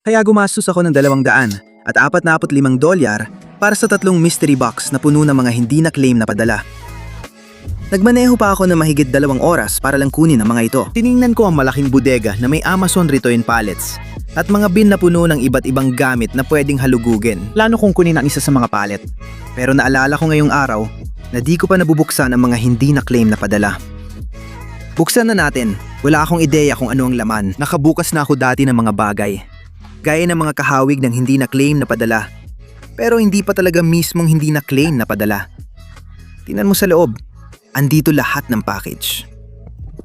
Kaya gumastos ako ng $200 at $45 para sa 3 mystery box na puno ng mga hindi na claim na padala. Nagmaneho pa ako ng mahigit 2 oras para lang kunin ang mga ito. Tiningnan ko ang malaking bodega na may Amazon return pallets at mga bin na puno ng iba't ibang gamit na pwedeng halugugin. Plano kong kunin ang isa sa mga pallet. Pero naalala ko ngayong araw na di ko pa nabubuksan ang mga hindi na claim na padala. Buksan na natin. Wala akong ideya kung ano ang laman. Nakabukas na ako dati ng mga bagay. Gaya ng mga kahawig ng hindi na claim na padala. Pero hindi pa talaga mismong hindi na claim na padala. Tingnan mo sa loob. Andito lahat ng package.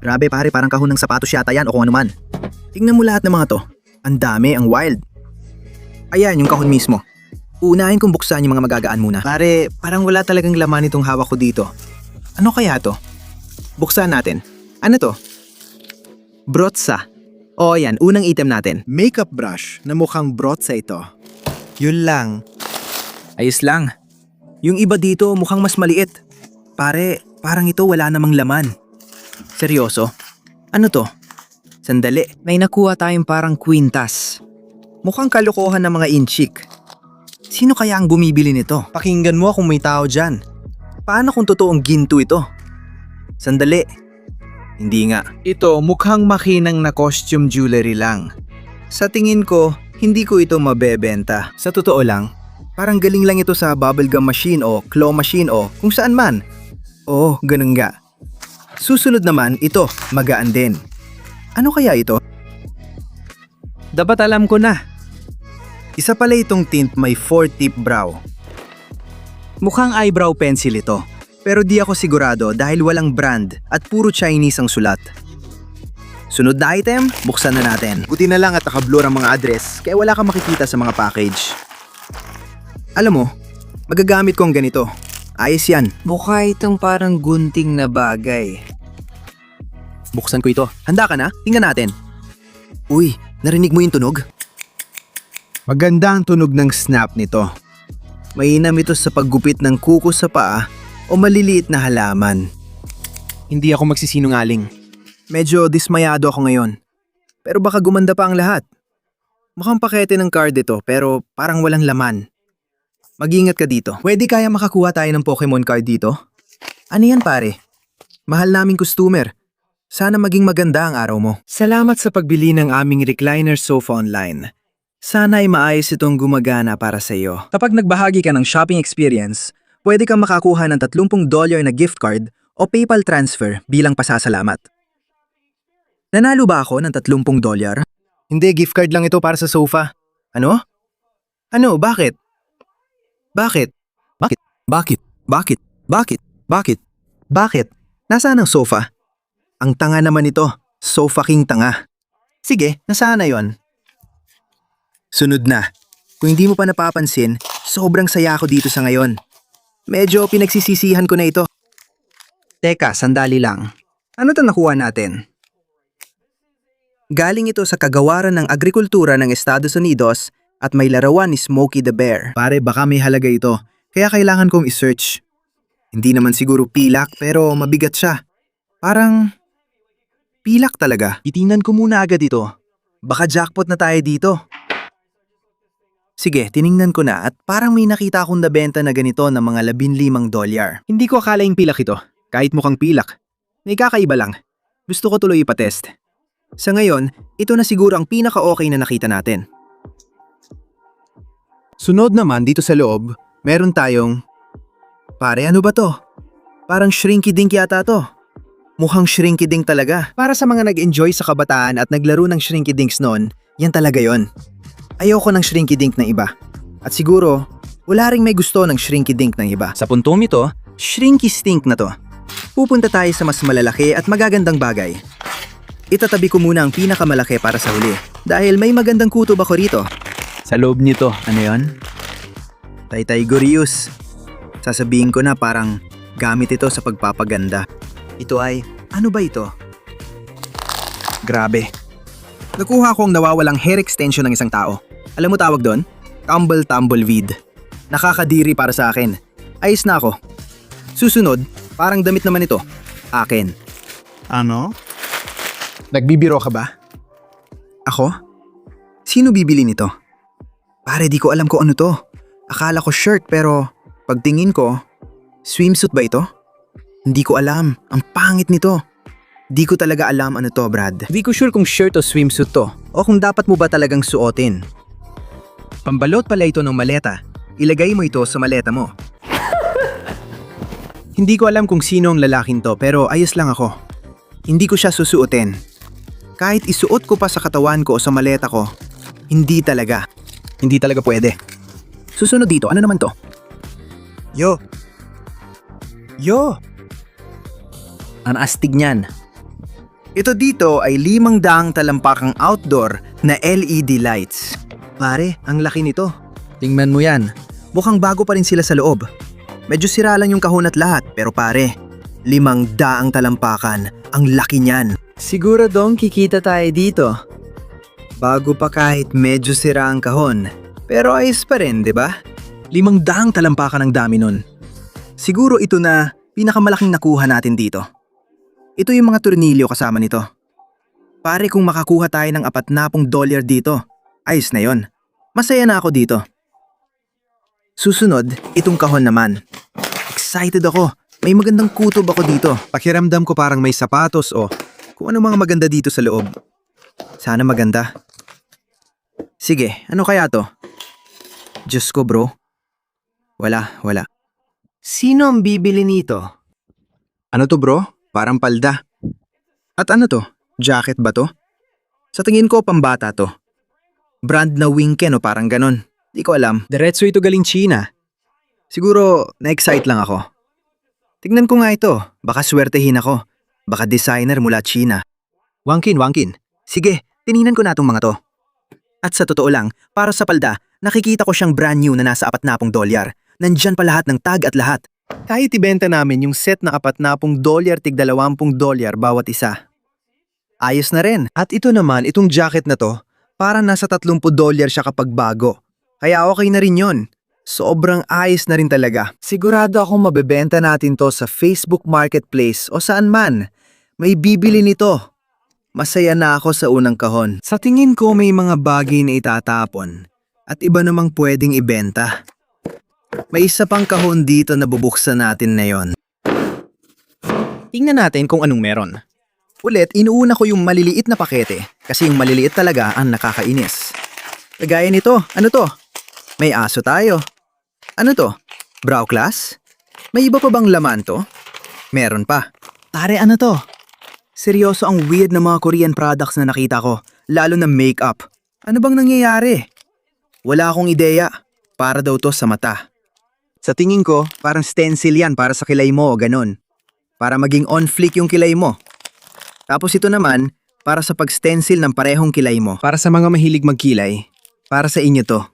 Grabe pare, parang kahon ng sapatos yata yan o kung ano man. Tingnan mo lahat ng mga to. Ang dami, ang wild. Ayan, yung kahon mismo. Unahin kong buksan yung mga magagaan muna. Pare, parang wala talagang laman itong hawak ko dito. Ano kaya to? Buksan natin. Ano to? Brotsa. O yan, unang item natin. Makeup brush na mukhang brotsa ito. Yun lang. Ayos lang. Yung iba dito mukhang mas maliit. Pare, parang ito wala namang laman. Seryoso? Ano to? Sandali. May nakuha tayong parang kwintas. Mukhang kalokohan ng mga inchik. Sino kaya ang bumibili nito? Pakinggan mo kung may tao dyan. Paano kung totoong ginto ito? Sandali. Hindi nga. Ito mukhang makinang na costume jewelry lang. Sa tingin ko, hindi ko ito mabebenta. Sa totoo lang, parang galing lang ito sa bubblegum machine o claw machine o kung saan man. Oo, ganun nga. Susunod naman, ito, magaan din. Ano kaya ito? Dapat alam ko na. Isa pala itong tint may 4-tip brow. Mukhang eyebrow pencil ito. Pero di ako sigurado dahil walang brand at puro Chinese ang sulat. Sunod na item, buksan na natin. Buti na lang at nakablur ang mga address kaya wala kang makikita sa mga package. Alam mo, magagamit ko ang ganito. Ayos yan. Mukha itong parang gunting na bagay. Buksan ko ito. Handa ka na? Tingnan natin. Uy, narinig mo yung tunog? Maganda ang tunog ng snap nito. Mainam ito sa paggupit ng kuko sa paa o maliliit na halaman. Hindi ako magsisinungaling. Medyo dismayado ako ngayon. Pero baka gumanda pa ang lahat. Mukhang pakete ng card ito pero parang walang laman. Mag-ingat ka dito. Pwede kaya makakuha tayo ng Pokemon card dito? Ano yan pare? Mahal naming customer. Sana maging maganda ang araw mo. Salamat sa pagbili ng aming recliner sofa online. Sana ay maayos itong gumagana para sa iyo. Kapag nagbahagi ka ng shopping experience, pwede kang makakuha ng $30 na gift card o PayPal transfer bilang pasasalamat. Nanalo ba ako ng $30? Hindi, gift card lang ito para sa sofa. Ano? Ano? Bakit? Bakit? Bakit? Bakit? Bakit? Bakit? Bakit? Bakit? Nasaan ang sofa? Ang tanga naman ito. Sofa king tanga. Sige, nasaan na yon? Sunod na. Kung hindi mo pa napapansin, sobrang saya ako dito sa ngayon. Medyo pinagsisisihan ko na ito. Teka, sandali lang. Ano to nakuha natin? Galing ito sa kagawaran ng agrikultura ng Estados Unidos at may larawan ni Smokey the Bear. Pare, baka may halaga ito. Kaya kailangan kong isearch. Hindi naman siguro pilak pero mabigat siya. Parang pilak talaga. Itingnan ko muna agad ito. Baka jackpot na tayo dito. Sige, tiningnan ko na at parang may nakita akong nabenta na ganito ng mga $15. Hindi ko akalaing pilak ito. Kahit mukhang pilak. May kakaiba lang. Gusto ko tuloy ipatest. Sa ngayon, ito na siguro ang pinaka-okay na nakita natin. Sunod naman dito sa loob, meron tayong... Pare, ano ba to? Parang Shrinky Dink yata to. Mukhang Shrinky Dink talaga. Para sa mga nag-enjoy sa kabataan at naglaro ng Shrinky Dinks noon, yan talaga yon. Ayoko ng Shrinky Dink na iba. At siguro, wala ring may gusto ng Shrinky Dink ng iba. Sa puntong ito, Shrinky Stink na to. Pupunta tayo sa mas malalaki at magagandang bagay. Itatabi ko muna ang pinakamalaki para sa huli dahil may magandang kutob ako rito. Sa loob nito, ano yon? Taytay Gorius. Sasabihin ko na parang gamit ito sa pagpapaganda. Ito ay, ano ba ito? Grabe. Nakuha ko ang nawawalang hair extension ng isang tao. Alam mo tawag doon? Tumbleweed. Nakakadiri para sa akin. Ayos na ako. Susunod, parang damit naman ito. Akin. Ano? Nagbibiro ka ba? Ako? Sino bibili nito? Pare, di ko alam kung ano to. Akala ko shirt pero pagtingin ko, swimsuit ba ito? Hindi ko alam. Ang pangit nito. Di ko talaga alam ano to, Brad. Di ko sure kung shirt o swimsuit to. O kung dapat mo ba talagang suotin. Pambalot pala ito ng maleta. Ilagay mo ito sa maleta mo. Hindi ko alam kung sino ang lalaking to pero ayos lang ako. Hindi ko siya susuotin. Kahit isuot ko pa sa katawan ko o sa maleta ko, hindi talaga. Hindi talaga pwede. Susunod dito, ano naman to? Yo! Ang astig niyan. Ito dito ay 500 talampakang outdoor na LED lights. Pare, ang laki nito. Tingnan mo yan. Mukhang bago pa rin sila sa loob. Medyo sira lang yung kahon at lahat, pero pare, 500 talampakan. Ang laki niyan. Siguro dong kikita tayo dito. Bago pa kahit medyo sira ang kahon. Pero ayos pa rin, di ba? 500 talampakan ang dami nun. Siguro ito na pinakamalaking nakuha natin dito. Ito yung mga tornilyo kasama nito. Pare, kung makakuha tayo ng $40 dito, ayos na yon. Masaya na ako dito. Susunod, itong kahon naman. Excited ako. May magandang kutob ako dito. Pakiramdam ko parang may sapatos o kung ano mga maganda dito sa loob. Sana maganda. Sige, ano kaya to? Diyos ko, bro. Wala. Sino ang bibili nito? Ano to, bro? Parang palda. At ano to? Jacket ba to? Sa tingin ko, pambata to. Brand na Winken o parang ganon. Di ko alam. Diretso ito galing China. Siguro, na-excite lang ako. Tignan ko nga ito. Baka swertehin ako. Baka designer mula China. Wangkin. Sige, tininan ko na itong mga to. At sa totoo lang, para sa palda, nakikita ko siyang brand new na nasa $40. Nandyan pa lahat ng tag at lahat. Kahit ibenta namin yung set na $40 tig $20 bawat isa. Ayos na rin. At ito naman, itong jacket na to, para nasa $30 siya kapag bago. Kaya okay na rin yon. Sobrang ayos na rin talaga. Sigurado akong mabebenta natin to sa Facebook Marketplace o saan man. May bibili nito. Masaya na ako sa unang kahon. Sa tingin ko may mga bagay na itatapon at iba namang pwedeng ibenta. May isa pang kahon dito na bubuksan natin na yon. Tingnan natin kung anong meron. Ulit, inuuna ko yung maliliit na pakete kasi yung maliliit talaga ang nakakainis. Kagaya nito, ano to? May aso tayo. Ano to? Brow class? May iba pa bang laman to? Meron pa. Pare, ano to? Seryoso ang weird na mga Korean products na nakita ko, lalo na makeup. Ano bang nangyayari? Wala akong ideya. Para daw to sa mata. Sa tingin ko, parang stencil yan para sa kilay mo o ganon. Para maging on fleek yung kilay mo. Tapos ito naman, para sa pag-stencil ng parehong kilay mo. Para sa mga mahilig magkilay. Para sa inyo to.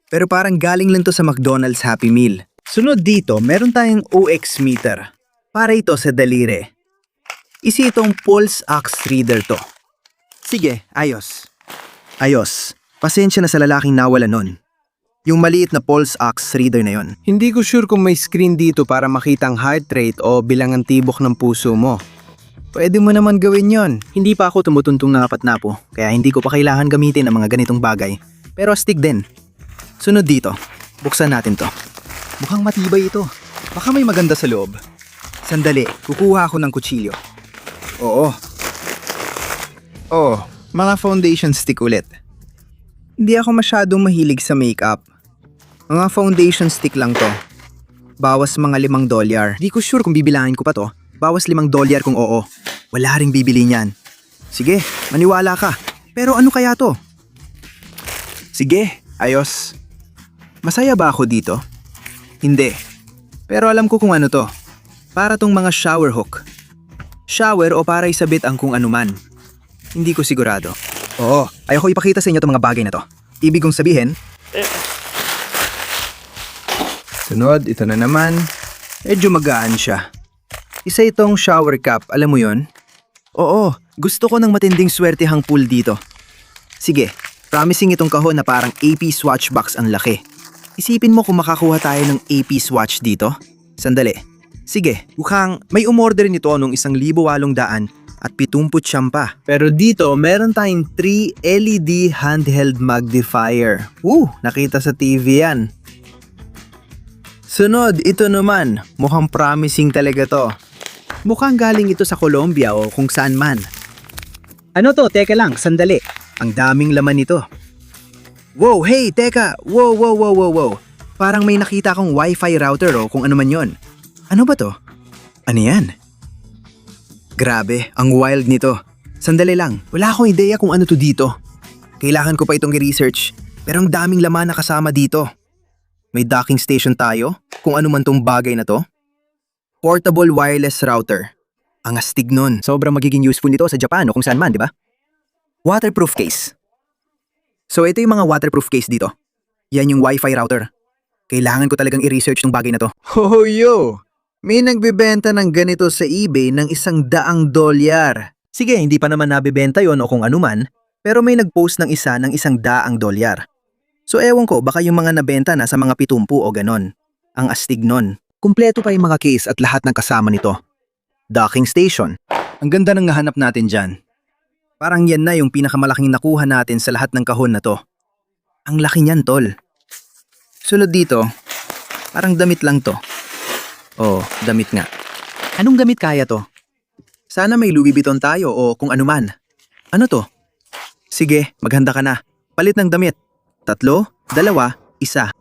Pero parang galing lang to sa McDonald's Happy Meal. Sunod dito, meron tayong OX meter. Para ito sa daliri. Isa itong pulse ox reader to. Sige, ayos. Pasensya na sa lalaking nawala nun. Yung maliit na pulse ox reader na yon. Hindi ko sure kung may screen dito para makita ang heart rate o bilangan tibok ng puso mo. Pwede mo naman gawin yon. Hindi pa ako tumutuntong na po, kaya hindi ko pa kailangan gamitin ang mga ganitong bagay. Pero astig din. Sunod dito, buksan natin to. Mukhang matibay ito. Baka may maganda sa loob. Sandali, kukuha ako ng kutsilyo. Oo. Oh, mga foundation stick ulit. Hindi ako masyadong mahilig sa makeup. Mga foundation stick lang to. Bawas mga $5. Di ko sure kung bibilangin ko pa to. Bawas $5 kung oo. Wala ring bibili niyan. Sige, maniwala ka. Pero ano kaya to? Sige, ayos. Masaya ba ako dito? Hindi. Pero alam ko kung ano to. Para tong mga shower hook. Shower o para isabit ang kung anuman. Hindi ko sigurado. Oo, ayoko ipakita sa inyo itong mga bagay na to. Ibig kong sabihin... Sunod, ito na naman. Medyo magaan siya. Isa itong shower cap, alam mo yon? Oo, gusto ko ng matinding swertehang pool dito. Sige, promising itong kahon na parang AP swatch box ang laki. Isipin mo kung makakuha tayo ng AP swatch dito. Sandali. Sige, mukhang may umorder nito nung 1,800 at 70 pa. Pero dito, meron tayong 3 LED handheld magnifier. Nakita sa TV yan. Sunod, ito naman. Mukhang promising talaga to. Mukhang galing ito sa Colombia o kung saan man. Ano to? Teka lang, sandali. Ang daming laman nito. Wow, hey, teka! Wow. Parang may nakita akong Wi-Fi router o kung ano man yon. Ano ba to? Ano yan? Grabe, ang wild nito. Sandali lang, wala akong ideya kung ano to dito. Kailangan ko pa itong i-research, pero ang daming laman na kasama dito. May docking station tayo, kung ano man tong bagay na to. Portable wireless router. Ang astig nun. Sobrang magiging useful nito sa Japan o kung saan man, di ba? Waterproof case. So ito yung mga waterproof case dito. Yan yung Wi-Fi router. Kailangan ko talagang i-research tong bagay na to. Oh, yo! May nagbebenta ng ganito sa eBay ng $100. Sige, hindi pa naman nabibenta yon o kung anuman, pero may nagpost ng isa ng $100. So ewan ko, baka yung mga nabenta na sa mga 70 o ganon. Ang astig nun. Kumpleto pa yung mga case at lahat ng kasama nito. Docking station. Ang ganda ng nahanap natin dyan. Parang yan na yung pinakamalaking nakuha natin sa lahat ng kahon na to. Ang laki niyan, tol. Sunod dito, parang damit lang to. Oh, damit nga. Anong damit kaya to? Sana may Louis Vuitton tayo o kung anuman. Ano to? Sige, maghanda ka na. Palit ng damit. 3, 2, 1.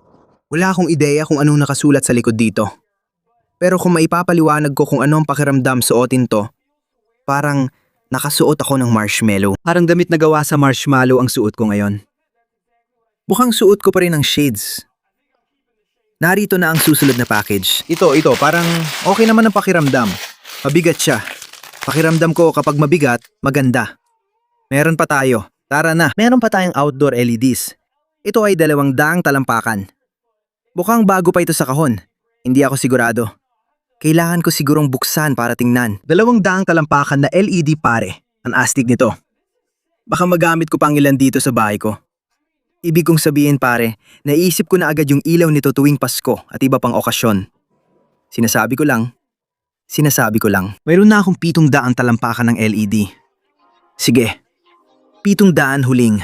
Wala akong ideya kung anong nakasulat sa likod dito. Pero kung maipapaliwanag ko kung ano ang pakiramdam suotin to, parang nakasuot ako ng marshmallow. Parang damit na gawa sa marshmallow ang suot ko ngayon. Mukhang suot ko pa rin ng shades. Narito na ang susunod na package. Ito, parang okay naman ang pakiramdam. Mabigat siya. Pakiramdam ko kapag mabigat, maganda. Meron pa tayo. Tara na. Meron pa tayong outdoor LEDs. Ito ay 200 talampakan. Mukhang bago pa ito sa kahon. Hindi ako sigurado. Kailangan ko sigurong buksan para tingnan. 200 talampakan na LED pare. Ang astig nito. Baka magamit ko pang ilan dito sa bahay ko. Ibig kong sabihin pare, naisip ko na agad yung ilaw nito tuwing Pasko at iba pang okasyon. Sinasabi ko lang. Mayroon na akong 700 talampakan ng LED. Sige, 700 huling.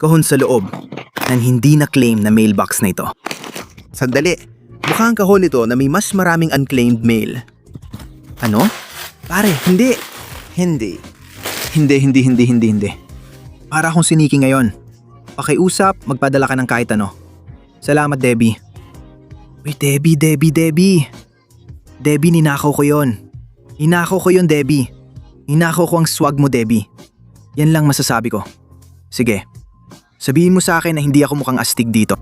Kahon sa loob ng hindi na-claim na mailbox na ito. Sandali, mukhang kahon ito na may mas maraming unclaimed mail. Ano? Pare, hindi. Hindi. Para akong siniki ngayon. Pakiusap, magpadala ka ng kahit ano. Salamat, Debbie. Uy, Debbie. Debbie, ninakaw ko yon. Debbie. Ninakaw ko ang swag mo, Debbie. Yan lang masasabi ko. Sige, sabihin mo sa akin na hindi ako mukhang astig dito.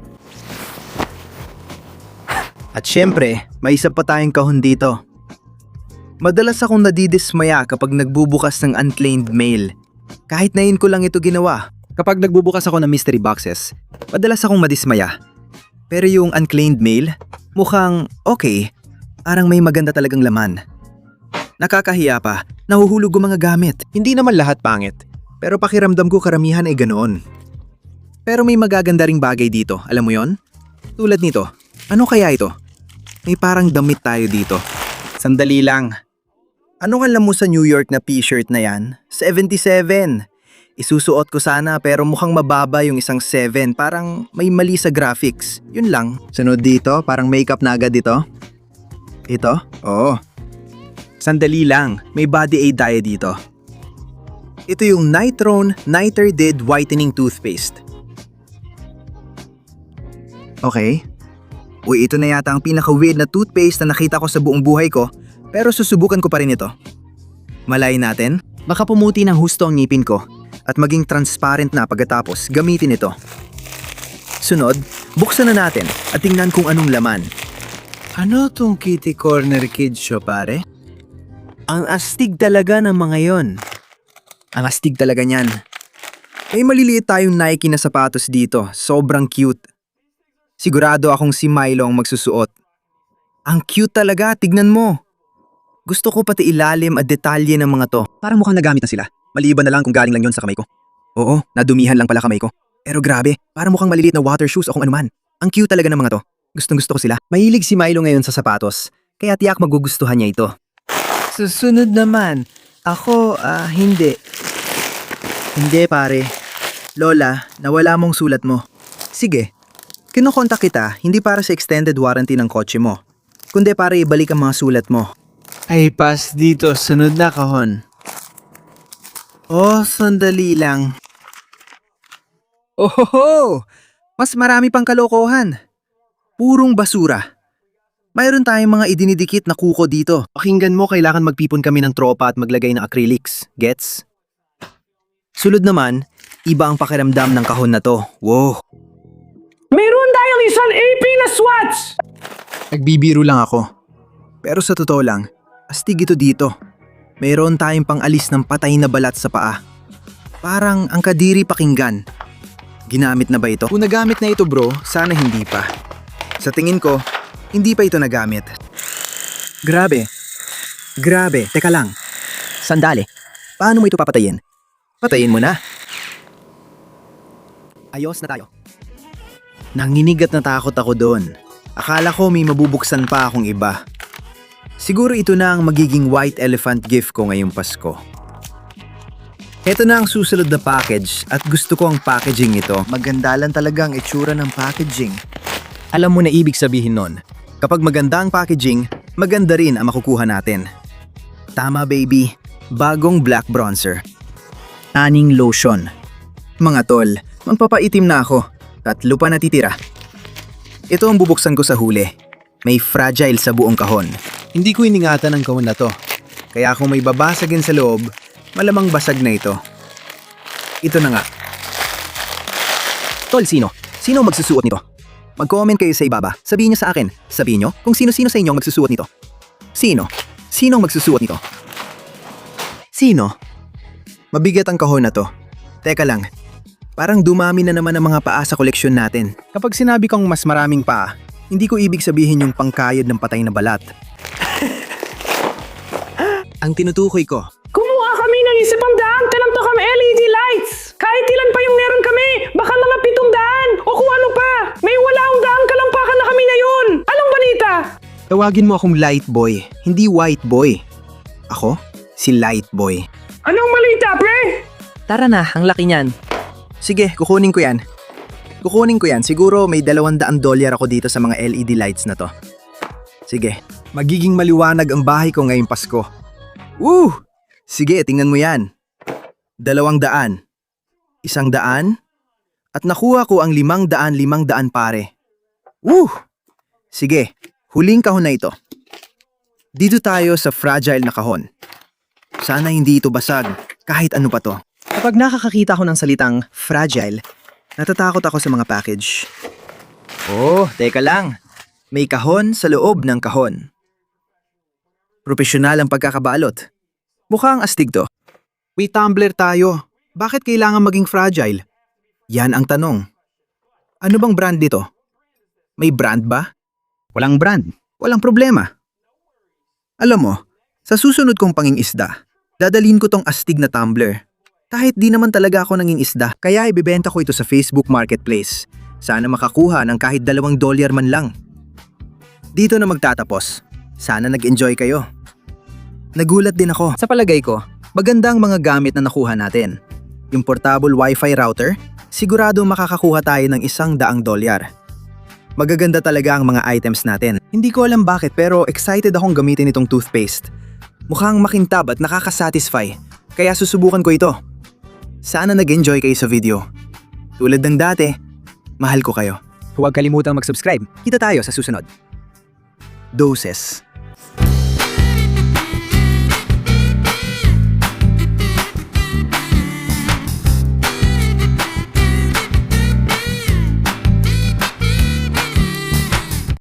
At syempre, may isa pa tayong kahon dito. Madalas akong nadidismaya kapag nagbubukas ng unclaimed mail. Kahit na yun ko lang ito ginawa. Kapag nagbubukas ako ng mystery boxes, madalas akong madismaya. Pero yung unclaimed mail, mukhang okay. Parang may maganda talagang laman. Nakakahiya pa, nahuhulog ang mga gamit. Hindi naman lahat pangit, pero pakiramdam ko karamihan ay ganoon. Pero may magaganda ring bagay dito, alam mo yon? Tulad nito, ano kaya ito? May parang damit tayo dito. Sandali lang. Ano alam mo sa New York na t-shirt na yan? 77! Isusuot ko sana pero mukhang mababa yung isang 7. Parang may mali sa graphics. Yun lang. Sunod dito, parang makeup na agad dito. Ito? Oo. Sandali lang, may body aid tayo dito. Ito yung Nitrone Niterdid Whitening Toothpaste. Okay. Uy, ito na yata ang pinaka-weird na toothpaste na nakita ko sa buong buhay ko, pero susubukan ko pa rin ito. Malay natin, baka pumuti ng husto ang ngipin ko at maging transparent na pagkatapos gamitin ito. Sunod, buksan na natin at tingnan kung anong laman. Ano tong kitty corner kids show pare? Ang astig talaga ng mga yon. Ang astig talaga niyan. May maliliit tayong Nike na sapatos dito, sobrang cute. Sigurado akong si Milo ang magsusuot. Ang cute talaga, tignan mo. Gusto ko pati ilalim at detalye ng mga to. Parang mukhang nagamit na sila. Maliban na lang kung galing lang yon sa kamay ko. Oo, nadumihan lang pala kamay ko. Pero grabe, parang mukhang maliliit na water shoes o kung anuman. Ang cute talaga ng mga to. Gustong-gusto ko sila. Mahilig si Milo ngayon sa sapatos, kaya tiyak magugustuhan niya ito. Susunod naman, Hindi. Hindi, pare. Lola, nawala mong sulat mo. Sige. Kinukontak kita, hindi para sa extended warranty ng kotse mo, kundi para ibalik ang mga sulat mo. Ay, pass dito. Sunod na kahon. Oh, sandali lang. Ohoho! Mas marami pang kalokohan. Purong basura. Mayroon tayong mga idinidikit na kuko dito. Pakinggan mo, kailangan magpipon kami ng tropa at maglagay ng acrylics. Gets? Sulod naman, iba ang pakiramdam ng kahon na to. Wow! Meron tayong isang AP na SWATs! Nagbibiro lang ako. Pero sa totoo lang, astig ito dito. Meron tayong pang-alis ng patay na balat sa paa. Parang ang kadiri pakinggan. Ginamit na ba ito? Kung nagamit na ito bro, sana hindi pa. Sa tingin ko, hindi pa ito nagamit. Grabe. Teka lang. Sandali. Paano mo ito papatayin? Patayin mo na. Ayos na tayo. Nanginig at natakot ako doon. Akala ko may mabubuksan pa akong iba. Siguro ito na ang magiging white elephant gift ko ngayong Pasko. Ito na ang susunod na package at gusto ko ang packaging ito. Maganda lang talaga ang itsura ng packaging. Alam mo na ibig sabihin nun. Kapag maganda ang packaging, maganda rin ang makukuha natin. Tama baby, bagong black bronzer. Aning lotion. Mga tol, magpapaitim na ako. 3 pa natitira. Ito ang bubuksan ko sa huli. May fragile sa buong kahon. Hindi ko iningatan ang kahon na to. Kaya kung may babasagin sa loob, malamang basag na ito. Ito na nga. Tol, sino? Sino ang magsusuot nito? Mag-comment kayo sa ibaba. Sabihin niyo sa akin. Sabihin niyo kung sino-sino sa inyo ang magsusuot nito. Sino? Sino ang magsusuot nito? Sino? Mabigat ang kahon na to. Teka lang. Parang dumami na naman ang mga paa sa koleksyon natin. Kapag sinabi kong mas maraming paa, hindi ko ibig sabihin yung pangkayod ng patay na balat. Ang tinutukoy ko, Kumuha kami ng 100 talang kami LED lights! Kahit ilan pa yung meron kami, baka mga 700 o kung ano pa! May 800 kalampakan na kami ngayon! Anong balita? tawagin mo akong light boy, hindi white boy. Ako, si light boy. Anong balita, pre? Tara na, ang laki niyan. Sige, kukunin ko yan. Siguro may $200 ako dito sa mga LED lights na to. Sige, magiging maliwanag ang bahay ko ngayong Pasko. Woo! Sige, tingnan mo yan. 200. 100. At nakuha ko ang 500 pare. Woo! Sige, huling kahon na ito. Dito tayo sa fragile na kahon. Sana hindi ito basag, kahit ano pa to. Kapag nakakakita ko ng salitang fragile, natatakot ako sa mga package. Oh, teka lang. May kahon sa loob ng kahon. Propesyonal ang pagkakabalot. Mukhang astig to. May tumbler tayo. Bakit kailangan maging fragile? Yan ang tanong. Ano bang brand dito? May brand ba? Walang brand. Walang problema. Alam mo, sa susunod kong pangingisda, dadalhin ko tong astig na tumbler. Kahit di naman talaga ako nanging isda, kaya ibibenta ko ito sa Facebook Marketplace. Sana makakuha ng kahit $2 man lang. Dito na magtatapos. Sana nag-enjoy kayo. Nagulat din ako. Sa palagay ko, maganda ang mga gamit na nakuha natin. Yung portable Wi-Fi router, sigurado makakakuha tayo ng $100. Magaganda talaga ang mga items natin. Hindi ko alam bakit pero excited akong gamitin itong toothpaste. Mukhang makintab at nakakasatisfy, kaya susubukan ko ito. Sana nag-enjoy kayo sa video. Tulad ng dati, mahal ko kayo. Huwag kalimutang mag-subscribe. Kita tayo sa susunod. Doses.